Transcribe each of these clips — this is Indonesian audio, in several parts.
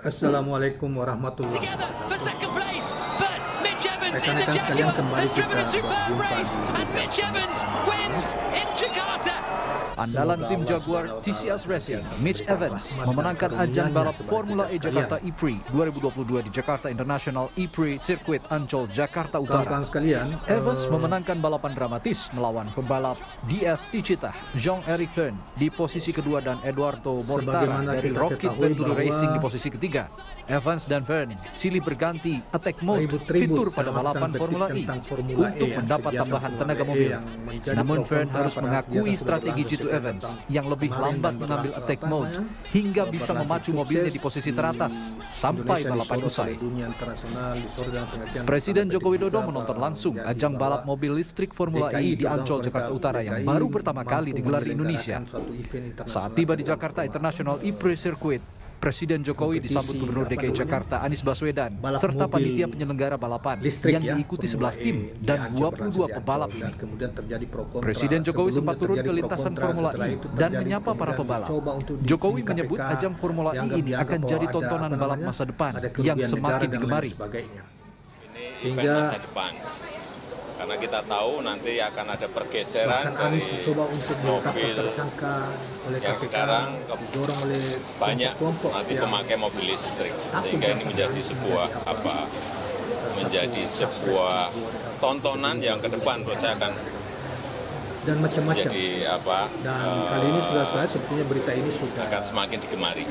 Assalamualaikum warahmatullahi wabarakatuh. Rekan-rekan sekalian, kembali kita berjumpa di Andalan tim Jaguar TCS Racing, Mitch Evans, memenangkan ajang balap Formula E Jakarta E-Prix 2022 di Jakarta International E-Prix Circuit Ancol, Jakarta Utara. Rekan-rekan sekalian, Evans memenangkan balapan dramatis melawan pembalap DS Ticita, Jean-Eric Vergne di posisi kedua dan Eduardo Mortara dari Rocket Venturi Racing di posisi ketiga. Evans dan Vergne silih berganti attack mode fitur pada balapan Formula E untuk mendapat tambahan tenaga mobil. Namun Vergne harus mengakui strategi Jitu Evans yang lebih lambat mengambil attack mode hingga bisa memacu mobilnya di posisi teratas sampai balapan usai. Presiden Joko Widodo menonton langsung ajang balap mobil listrik Formula E di Ancol, Jakarta Utara yang baru pertama kali digelar di Indonesia. Saat tiba di Jakarta International E-Prix Circuit, Presiden Jokowi disambut Gubernur DKI Jakarta Anies Baswedan serta panitia penyelenggara balapan yang diikuti 11 tim dan 22 pebalap ini. Presiden Jokowi sempat turun ke lintasan Formula E dan menyapa para pebalap. Jokowi menyebut ajang Formula E ini akan jadi tontonan balap masa depan yang semakin digemari. Ini event masa depan. Karena kita tahu nanti akan ada pergeseran dari mobil yang sekarang banyak nanti pemakai mobil listrik, sehingga ini menjadi sebuah tontonan yang ke depan menurut saya akan dan macam-macam. Jadi kali ini sudah sebetulnya berita ini sudah akan semakin digemari.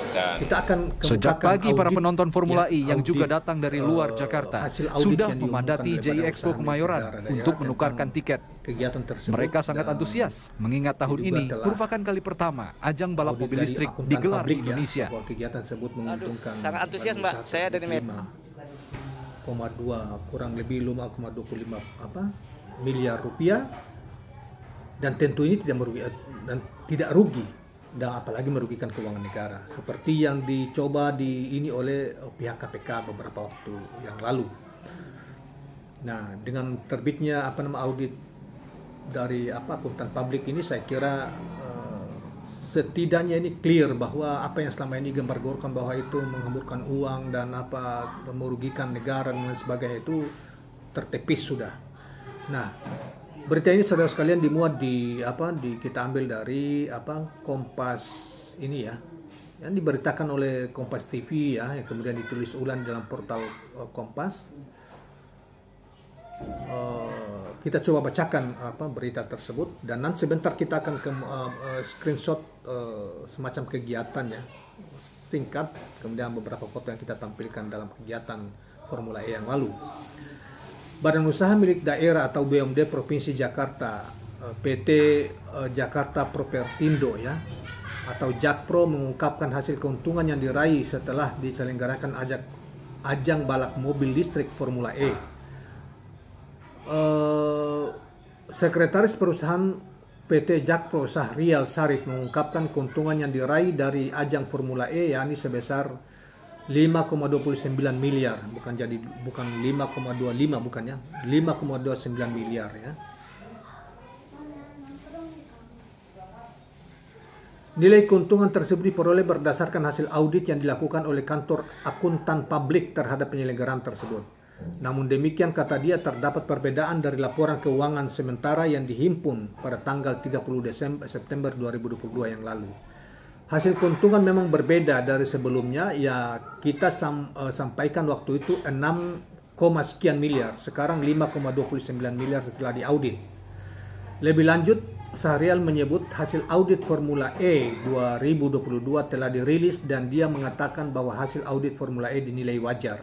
Dan kita akan sejak pagi para penonton Formula E yang juga datang dari luar Jakarta sudah memadati JI Expo Kemayoran untuk menukarkan tiket. Mereka sangat antusias mengingat tahun ini merupakan kali pertama ajang balap mobil listrik digelar di Indonesia. Kegiatan tersebut menguntungkan sangat antusias, Mbak. Saya dari Medan. 5,2 kurang lebih 5,25 miliar rupiah. Dan tentu ini tidak rugi dan apalagi merugikan keuangan negara seperti yang dicoba oleh pihak KPK beberapa waktu yang lalu. Nah, dengan terbitnya audit dari akuntan publik ini, saya kira setidaknya ini clear bahwa apa yang selama ini gembar-gemborkan bahwa itu menghamburkan uang dan merugikan negara dan sebagainya itu tertepis sudah. Nah, berita ini saudara sekalian dimuat kita ambil dari Kompas ini ya, yang diberitakan oleh Kompas TV ya, yang kemudian ditulis ulang dalam portal Kompas. Kita coba bacakan berita tersebut dan nanti sebentar kita akan screenshot semacam kegiatannya singkat, kemudian beberapa foto yang kita tampilkan dalam kegiatan Formula E yang lalu. Badan Usaha Milik Daerah atau BUMD Provinsi Jakarta, PT Jakarta Propertindo ya, atau Jakpro mengungkapkan hasil keuntungan yang diraih setelah diselenggarakan ajang balap mobil listrik Formula E. Sekretaris Perusahaan PT Jakpro Sahrial Sarif mengungkapkan keuntungan yang diraih dari ajang Formula E yakni sebesar 5,29 miliar, bukan 5,25 bukan ya, 5,29 miliar ya. Nilai keuntungan tersebut diperoleh berdasarkan hasil audit yang dilakukan oleh kantor akuntan publik terhadap penyelenggaraan tersebut. Namun demikian, kata dia, terdapat perbedaan dari laporan keuangan sementara yang dihimpun pada tanggal 30 September 2022 yang lalu. Hasil keuntungan memang berbeda dari sebelumnya, ya kita sampaikan waktu itu 6, sekian miliar, sekarang 5,29 miliar setelah diaudit. Lebih lanjut, Sahrial menyebut hasil audit Formula E 2022 telah dirilis dan dia mengatakan bahwa hasil audit Formula E dinilai wajar.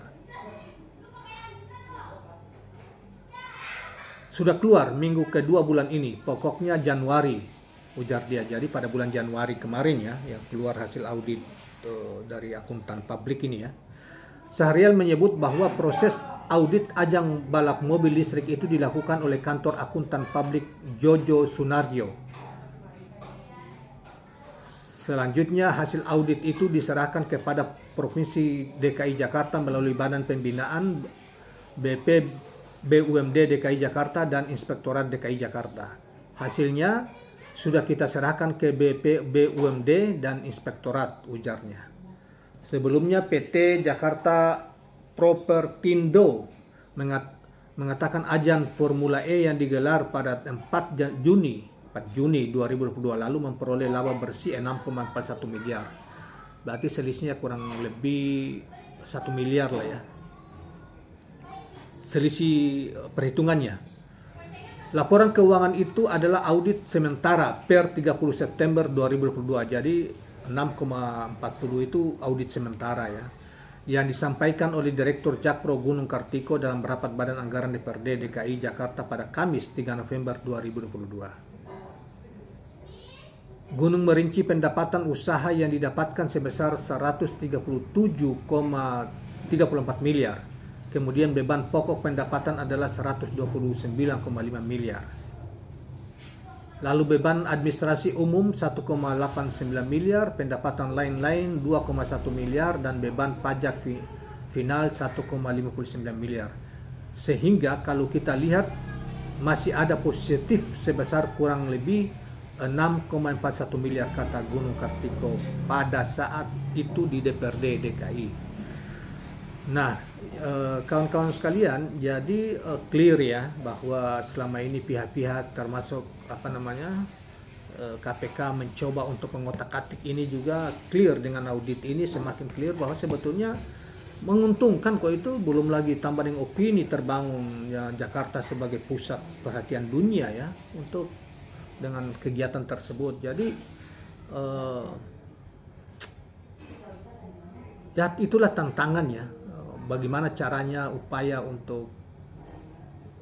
Sudah keluar minggu kedua bulan ini, pokoknya Januari, ujar dia. Jadi pada bulan Januari kemarin ya, yang keluar hasil audit dari akuntan publik ini ya. Sahrial menyebut bahwa proses audit ajang balap mobil listrik itu dilakukan oleh kantor akuntan publik Jojo Sunarjo. Selanjutnya hasil audit itu diserahkan kepada Provinsi DKI Jakarta melalui Badan Pembinaan BUMD DKI Jakarta dan Inspektorat DKI Jakarta. Hasilnya sudah kita serahkan ke BUMD dan Inspektorat, ujarnya. Sebelumnya PT Jakarta Propertindo mengatakan ajang Formula E yang digelar pada 4 Juni 2022 lalu memperoleh laba bersih 6,41 miliar. Berarti selisihnya kurang lebih 1 miliar lah ya. Selisih perhitungannya. Laporan keuangan itu adalah audit sementara per 30 September 2022. Jadi 6,40 itu audit sementara ya. Yang disampaikan oleh Direktur Jakpro Gunung Kartiko dalam rapat Badan Anggaran DPRD DKI Jakarta pada Kamis 3 November 2022. Gunung merinci pendapatan usaha yang didapatkan sebesar 137,34 miliar. Kemudian beban pokok pendapatan adalah 129,5 miliar. Lalu beban administrasi umum 1,89 miliar, pendapatan lain-lain 2,1 miliar, dan beban pajak final 1,59 miliar. Sehingga kalau kita lihat masih ada positif sebesar kurang lebih 6,41 miliar kata Gunung Kartiko pada saat itu di DPRD DKI. Nah, kawan-kawan sekalian, jadi clear ya bahwa selama ini pihak-pihak termasuk KPK mencoba untuk mengotak-atik ini juga clear dengan audit ini, semakin clear bahwa sebetulnya menguntungkan kok. Itu belum lagi tambah dengan opini terbangun ya Jakarta sebagai pusat perhatian dunia ya untuk dengan kegiatan tersebut. Jadi ya itulah tantangannya. Bagaimana caranya upaya untuk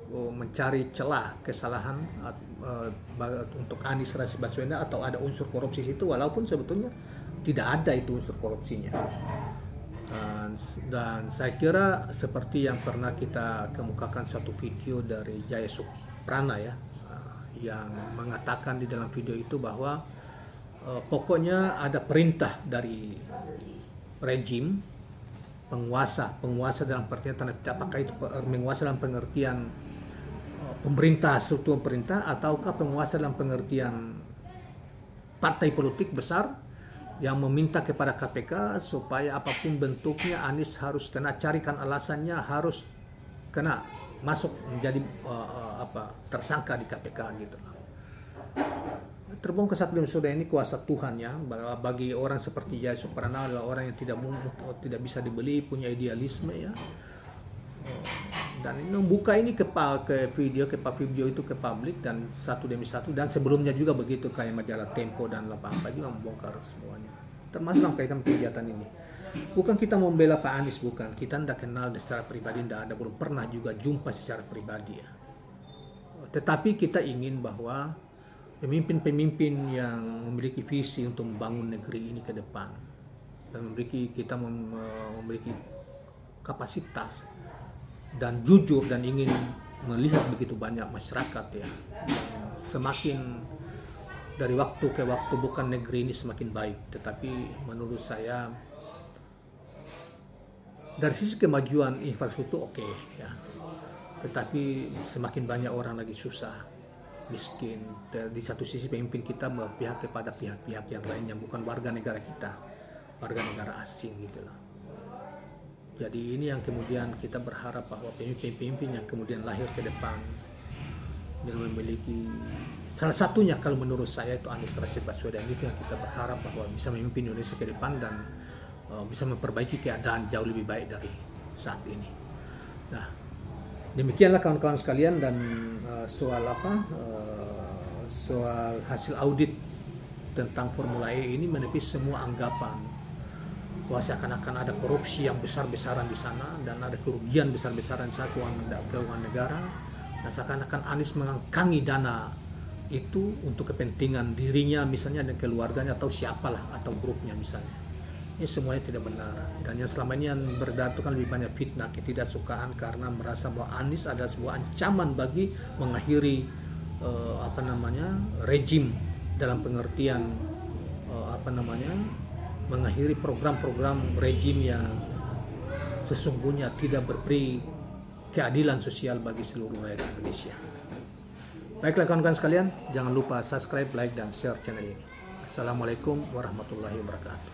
mencari celah kesalahan untuk Anies Rashid Baswedan atau ada unsur korupsi itu, walaupun sebetulnya tidak ada itu unsur korupsinya. Dan saya kira seperti yang pernah kita kemukakan satu video dari Jaya Suprana ya, yang mengatakan di dalam video itu bahwa pokoknya ada perintah dari rejim penguasa dalam pengertian apakah itu penguasa dalam pengertian pemerintah, struktur pemerintah, ataukah penguasa dalam pengertian partai politik besar yang meminta kepada KPK supaya apapun bentuknya Anies harus kena, carikan alasannya, harus kena masuk menjadi tersangka di KPK gitu. Terbongkar saat belum sudah ini kuasa Tuhan ya. Bagi orang seperti Jaya Suprana adalah orang yang tidak bisa dibeli, punya idealisme ya. Dan ini membuka ini ke video itu ke publik dan satu demi satu, dan sebelumnya juga begitu kayak majalah Tempo dan apa juga membongkar semuanya. Termasuk dalam kaitan kegiatan ini. Bukan kita membela Pak Anies, bukan. Kita tidak kenal secara pribadi, tidak ada, belum pernah juga jumpa secara pribadi ya. Tetapi kita ingin bahwa pemimpin-pemimpin yang memiliki visi untuk membangun negeri ini ke depan dan memiliki kapasitas dan jujur dan ingin melihat begitu banyak masyarakat ya, semakin dari waktu ke waktu bukan negeri ini semakin baik, tetapi menurut saya dari sisi kemajuan infrastruktur oke ya, tetapi semakin banyak orang lagi susah, miskin. Di satu sisi pemimpin kita berpihak kepada pihak-pihak yang lain yang bukan warga negara kita, warga negara asing gitu loh. Jadi ini yang kemudian kita berharap bahwa pemimpin-pemimpin yang kemudian lahir ke depan yang memiliki, salah satunya kalau menurut saya itu Anies Rashid Baswedan, itu yang kita berharap bahwa bisa memimpin Indonesia ke depan dan bisa memperbaiki keadaan jauh lebih baik dari saat ini. Nah, demikianlah kawan-kawan sekalian, dan soal hasil audit tentang Formula E ini menepis semua anggapan bahwa seakan-akan ada korupsi yang besar-besaran di sana dan ada kerugian besar-besaran di sana keuangan negara, dan seakan-akan Anies mengangkangi dana itu untuk kepentingan dirinya misalnya dan keluarganya atau siapalah atau grupnya misalnya. Ini semuanya tidak benar, dan yang selama ini yang beredar itu kan lebih banyak fitnah, ketidaksukaan karena merasa bahwa Anies adalah sebuah ancaman bagi mengakhiri rejim dalam pengertian mengakhiri program-program rejim yang sesungguhnya tidak berperi keadilan sosial bagi seluruh rakyat Indonesia. Baiklah kawan-kawan sekalian, jangan lupa subscribe, like, dan share channel ini. Assalamualaikum warahmatullahi wabarakatuh.